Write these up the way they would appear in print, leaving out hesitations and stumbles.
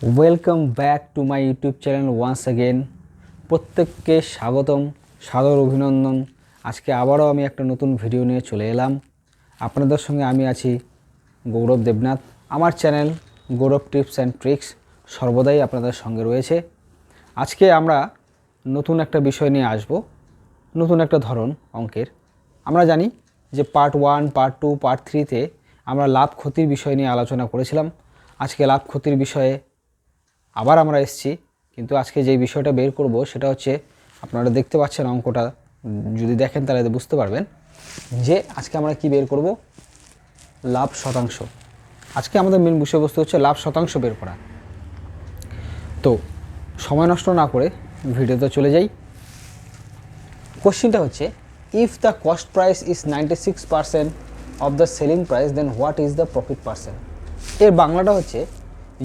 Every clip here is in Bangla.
Welcome back to my YouTube channel once again. প্রত্যেককে স্বাগতম, সাদর অভিনন্দন। আজকে আবারও আমি একটা নতুন ভিডিও নিয়ে চলে এলাম। আপনাদের সঙ্গে আমি আছি গৌরব দেবনাথ। আমার channel Gourab tips and tricks সর্বদাই আপনাদের সঙ্গে রয়েছে। আজকে আমরা নতুন একটা বিষয় নিয়ে আসব, নতুন একটা ধরন অঙ্কের। আমরা জানি যে পার্ট 1, পার্ট 2, পার্ট 3তে আমরা লাভ ক্ষতির বিষয় নিয়ে আলোচনা করেছিলাম। আজকে লাভ ক্ষতির বিষয়ে আবার আমরা এসেছি, কিন্তু আজকে যেই বিষয়টা বের করব সেটা হচ্ছে, আপনারা দেখতে পাচ্ছেন অঙ্কটা, যদি দেখেন তাহলে বুঝতে পারবেন যে আজকে আমরা কি বের করব, লাভ শতাংশ। আজকে আমাদের মেন বিষয়বস্তু হচ্ছে লাভ শতাংশ বের করা। তো সময় নষ্ট না করে ভিডিওতে চলে যাই। কোশ্চেনটা হচ্ছে, if the cost price is 96% of the selling price then what is the profit percent. এর বাংলাটা হচ্ছে,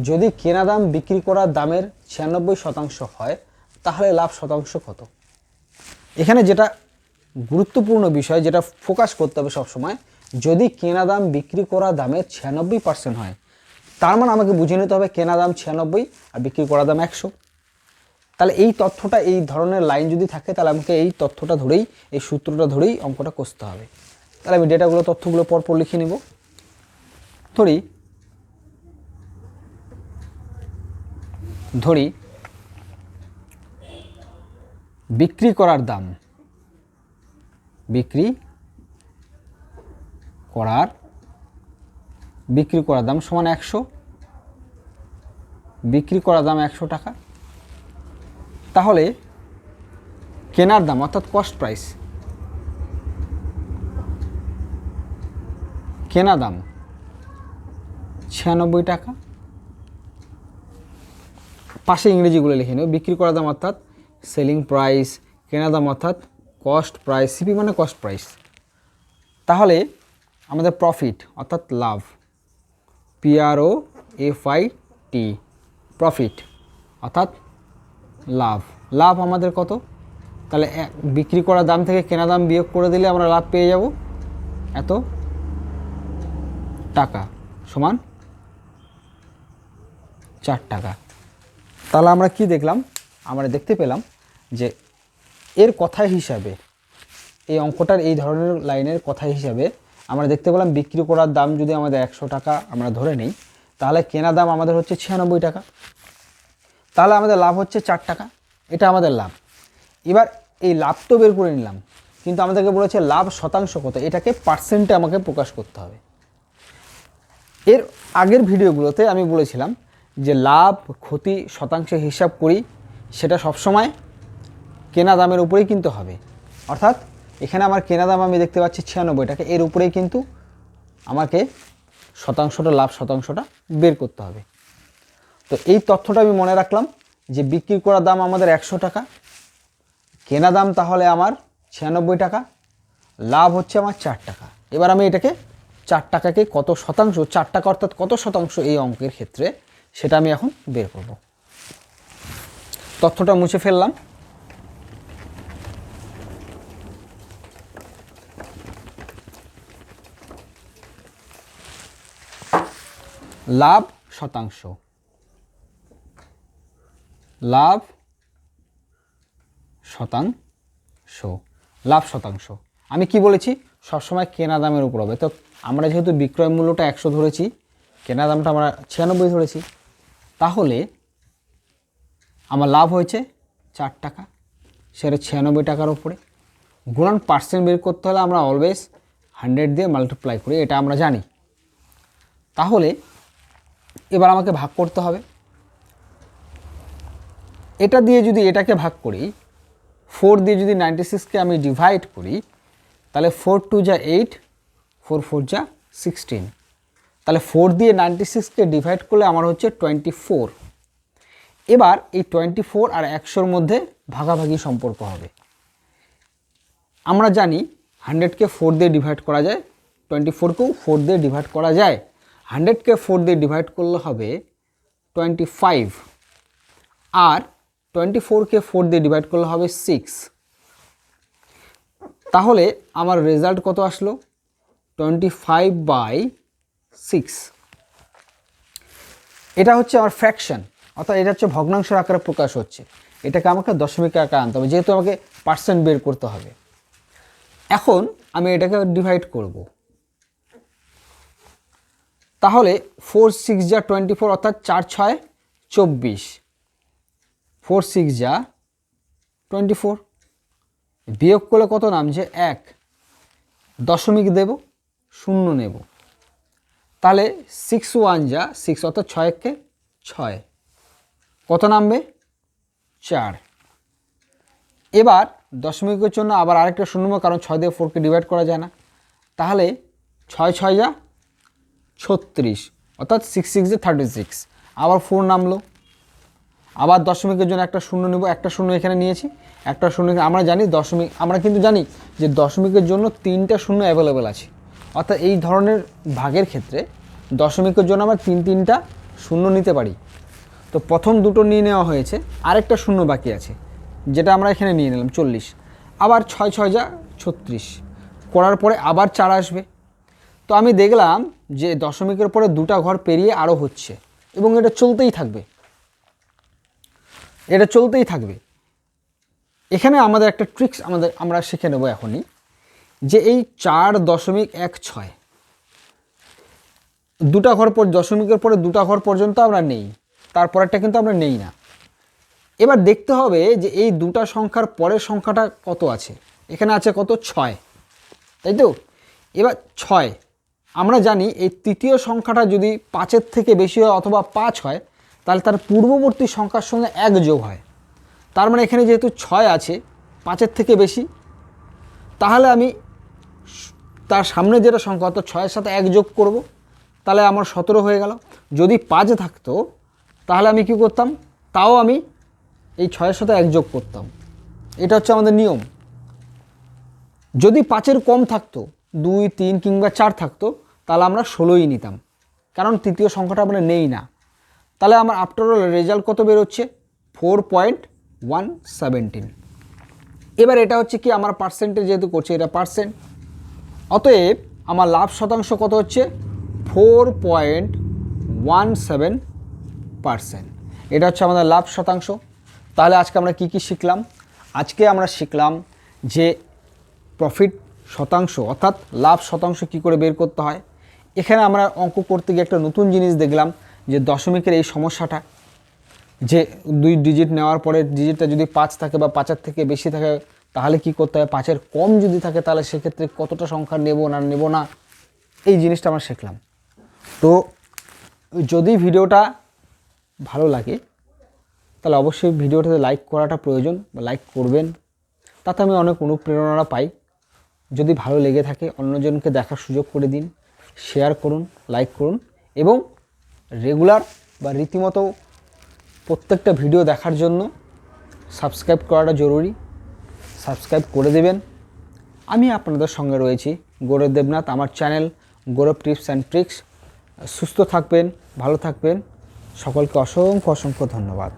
যদি কেনা দাম বিক্রি করার দামের 96% হয় তাহলে লাভ শতাংশ কত। এখানে যেটা গুরুত্বপূর্ণ বিষয়, যেটা ফোকাস করতে হবে সবসময়, যদি কেনা দাম বিক্রি করা দামের 96% হয়, তার মানে আমাকে বুঝে নিতে হবে কেনা দাম 96 আর বিক্রি করা দাম 100। তাহলে এই তথ্যটা, এই ধরনের লাইন যদি থাকে, তাহলে আমাকে এই তথ্যটা ধরেই, এই সূত্রটা ধরেই অঙ্কটা কষতে হবে। তাহলে আমি ডেটাগুলো, তথ্যগুলো পরপর লিখে নিব। ধরি বিক্রি করার দাম, বিক্রি করার দাম সমান 100, বিক্রি করার দাম 100 টাকা। তাহলে কেনার দাম অর্থাৎ কস্ট প্রাইস, কেনা দাম 96 টাকা। পাশে ইংরেজিগুলো লিখে নেব। বিক্রি করার দাম অর্থাৎ সেলিং প্রাইস, কেনা দাম অর্থাৎ কস্ট প্রাইস, সিপি মানে কস্ট প্রাইস। তাহলে আমাদের প্রফিট অর্থাৎ লাভ, PROFIT, প্রফিট অর্থাৎ লাভ। লাভ আমাদের কত? তাহলে বিক্রি করার দাম থেকে কেনা দাম বিয়োগ করে দিলে আমরা লাভ পেয়ে যাব এত টাকা, সমান 4 টাকা। তাহলে আমরা কি দেখলাম? আমরা দেখতে পেলাম যে এর কথা হিসাবে, এই অঙ্কটার এই ধরনের লাইনের কথা হিসাবে আমরা দেখতে পেলাম বিক্রি করার দাম যদি আমাদের 100 টাকা আমরা ধরে নিই, তাহলে কেনা দাম আমাদের হচ্ছে 96 টাকা। তাহলে আমাদের লাভ হচ্ছে 4 টাকা। এটা আমাদের লাভ। এবার এই লাভ তো বের করে নিলাম, কিন্তু আমাদেরকে বলেছে লাভ শতাংশ কত, এটাকে পার্সেন্টে আমাকে প্রকাশ করতে হবে। এর আগের ভিডিওগুলোতে আমি বলেছিলাম যে লাভ ক্ষতি শতাংশে হিসাব করি, সেটা সবসময় কেনা দামের উপরেই কিন্তু হবে। অর্থাৎ এখানে আমার কেনা দাম আমি দেখতে পাচ্ছি 96 টাকা, এর উপরেই কিন্তু আমাকে শতাংশটা, লাভ শতাংশটা বের করতে হবে। তো এই তথ্যটা আমি মনে রাখলাম যে বিক্রি করার দাম আমাদের 100 টাকা, কেনা দাম তাহলে আমার 96 টাকা, লাভ হচ্ছে আমার 4 টাকা। এবার আমি এটাকে 4 টাকাকে কত শতাংশ, 4 টাকা অর্থাৎ কত শতাংশ এই অঙ্কের ক্ষেত্রে, সেটা আমি এখন বের করব। তথ্যটা মুছে ফেললাম। লাভ শতাংশ, লাভ শতাংশ, লাভ শতাংশ। আমি কি বলেছি? সবসময় কেনা দামের উপর হবে। তো আমরা যেহেতু বিক্রয় মূল্যটা 100 ধরেছি, কেনা দামটা আমরা 96 ধরেছি, তাহলে আমার লাভ হয়েছে 4 টাকা, সেটা 96 টাকার উপরে। গুণন পার্সেন্ট বের করতে হলে আমরা অলওয়েজ 100 দিয়ে মাল্টিপ্লাই করি, এটা আমরা জানি। তাহলে এবার আমাকে ভাগ করতে হবে। এটা দিয়ে যদি এটাকে ভাগ করি, 4 দিয়ে যদি 96কে আমি ডিভাইড করি, তাহলে 4 2 যা 8, 4 4 যা 16। তাহলে 4 দিয়ে 96কে ডিভাইড করলে আমার হচ্ছে 24। এবার এই 24 আর 100-র মধ্যে ভাগাভাগি সম্পর্ক হবে। আমরা জানি 100কে 4 দিয়ে ডিভাইড করা যায়, 24কেও 4 দিয়ে ডিভাইড করা যায়। 100কে 4 দিয়ে ডিভাইড করলে হবে 25, আর 24কে 4 দিয়ে ডিভাইড করলে হবে 6। তাহলে আমার রেজাল্ট কত আসলো? 25/6। এটা হচ্ছে আমার ফ্র্যাকশন। অর্থাৎ এটা হচ্ছে ভগ্নাংশের আকারে প্রকাশ হচ্ছে, এটাকে আমাকে দশমিকের আকারে আনতে হবে, যেহেতু আমাকে পার্সেন্ট বের করতে হবে। এখন আমি এটাকে ডিভাইড করব, তাহলে 4 6 যা 24 অর্থাৎ 4 6 24, 4 6 যা 24, বিয়োগ করলে কত নামছে 1, দশমিক দেব, শূন্য নেব, তাহলে 6 1 যা 6 অর্থাৎ 6 কে 6, কত নামবে 4। এবার দশমিকের জন্য আবার আরেকটা শূন্য, কারণ 6 দিয়ে 4কে ডিভাইড করা যায় না, তাহলে 6 6 যা 36 অর্থাৎ 6 6 যা 36, আবার 4 নামলো। আবার দশমিকের জন্য একটা শূন্য নেব, একটা শূন্য এখানে নিয়েছি, একটা শূন্য আমরা জানি দশমিক, আমরা কিন্তু জানি যে দশমিকের জন্য 3টা শূন্য অ্যাভেলেবেল আছে, অর্থাৎ এই ধরনের ভাগের ক্ষেত্রে দশমিকের জন্য আমরা 3টা শূন্য নিতে পারি। তো প্রথম দুটো নিয়ে নেওয়া হয়েছে, আরেকটা শূন্য বাকি আছে যেটা আমরা এখানে নিয়ে নিলাম 40, আবার 6 6 যা 36 করার পরে আবার 4 আসবে। তো আমি দেখলাম যে দশমিকের পরে দুটা ঘর পেরিয়ে আরও হচ্ছে, এবং এটা চলতেই থাকবে, এটা চলতেই থাকবে। এখানে আমাদের একটা ট্রিক্স আমরা শিখে নেব এখনই, যে এই 4.16 দুটা ঘর পর দশমিকের পরে দুটা ঘর পর্যন্ত আমরা নেই, তারপরেরটা কিন্তু আমরা নেই না। এবার দেখতে হবে যে এই দুটা সংখ্যার পরের সংখ্যাটা কত আছে, এখানে আছে কত 6, তাই তো। এবার 6, আমরা জানি এই তৃতীয় সংখ্যাটা যদি 5-এর থেকে বেশি হয় অথবা 5 হয়, তাহলে তার পূর্ববর্তী সংখ্যার সঙ্গে 1 যোগ হয়। তার মানে এখানে যেহেতু 6 আছে 5-এর থেকে বেশি, তাহলে আমি তার সামনে যেটা সংখ্যা অর্থাৎ 6-এর সাথে 1 যোগ করব, তাহলে আমার 17 হয়ে গেল। যদি 5 থাকতো তাহলে আমি কি করতাম, তাও আমি এই 6-এর সাথে 1 যোগ করতাম, এটা হচ্ছে আমাদের নিয়ম। যদি 5-এর কম থাকতো, 2 3 কিংবা 4 থাকতো, তাহলে আমরা 16ই নিতাম, কারণ তৃতীয় সংখ্যাটা আমরা নেই না। তাহলে আমার আফটার অল রেজাল্ট কত বেরোচ্ছে 4.117। এবার এটা হচ্ছে কি আমার পার্সেন্টেজ যেহেতু করছে, এটা পার্সেন্ট, অতএব আমার লাভ শতাংশ কত হচ্ছে 4.17%। এটা হচ্ছে আমাদের লাভ শতাংশ। তাহলে আজকে আমরা কি কি শিখলাম? আজকে আমরা শিখলাম যে প্রফিট শতাংশ অর্থাৎ লাভ শতাংশ কি করে বের করতে হয়। এখানে আমরা অঙ্ক করতে গিয়ে একটা নতুন জিনিস দেখলাম, যে দশমিকের এই সমস্যাটা, যে 2 ডিজিট নেওয়ার পরে ডিজিটটা যদি 5 থাকে বা 5-এর থেকে বেশি থাকে তাহলে কি করতে হবে, 5-এর কম যদি থাকে তাহলে সেক্ষেত্রে কতটা সংখ্যা নেব না, এই জিনিসটা আমরা শিখলাম। তো যদি ভিডিওটা ভালো লাগে তাহলে অবশ্যই ভিডিওটাতে লাইক করাটা প্রয়োজন, বা লাইক করবেন, তাতে আমি অনেক অনুপ্রেরণা পাই। যদি ভালো লেগে থাকে অন্যজনকে দেখার সুযোগ করে দিন, শেয়ার করুন, লাইক করুন, এবং রেগুলার বা রীতিমতো প্রত্যেকটা ভিডিও দেখার জন্য সাবস্ক্রাইব করাটা জরুরি, সাবস্ক্রাইব করে দেবেন। আমি আপনাদের সঙ্গে রয়েছি গৌরব দেবনাথ, আমার channel Gourab tips and tricks. সুস্থ থাকবেন, ভালো থাকবেন, সকলকে অসংখ্য ধন্যবাদ।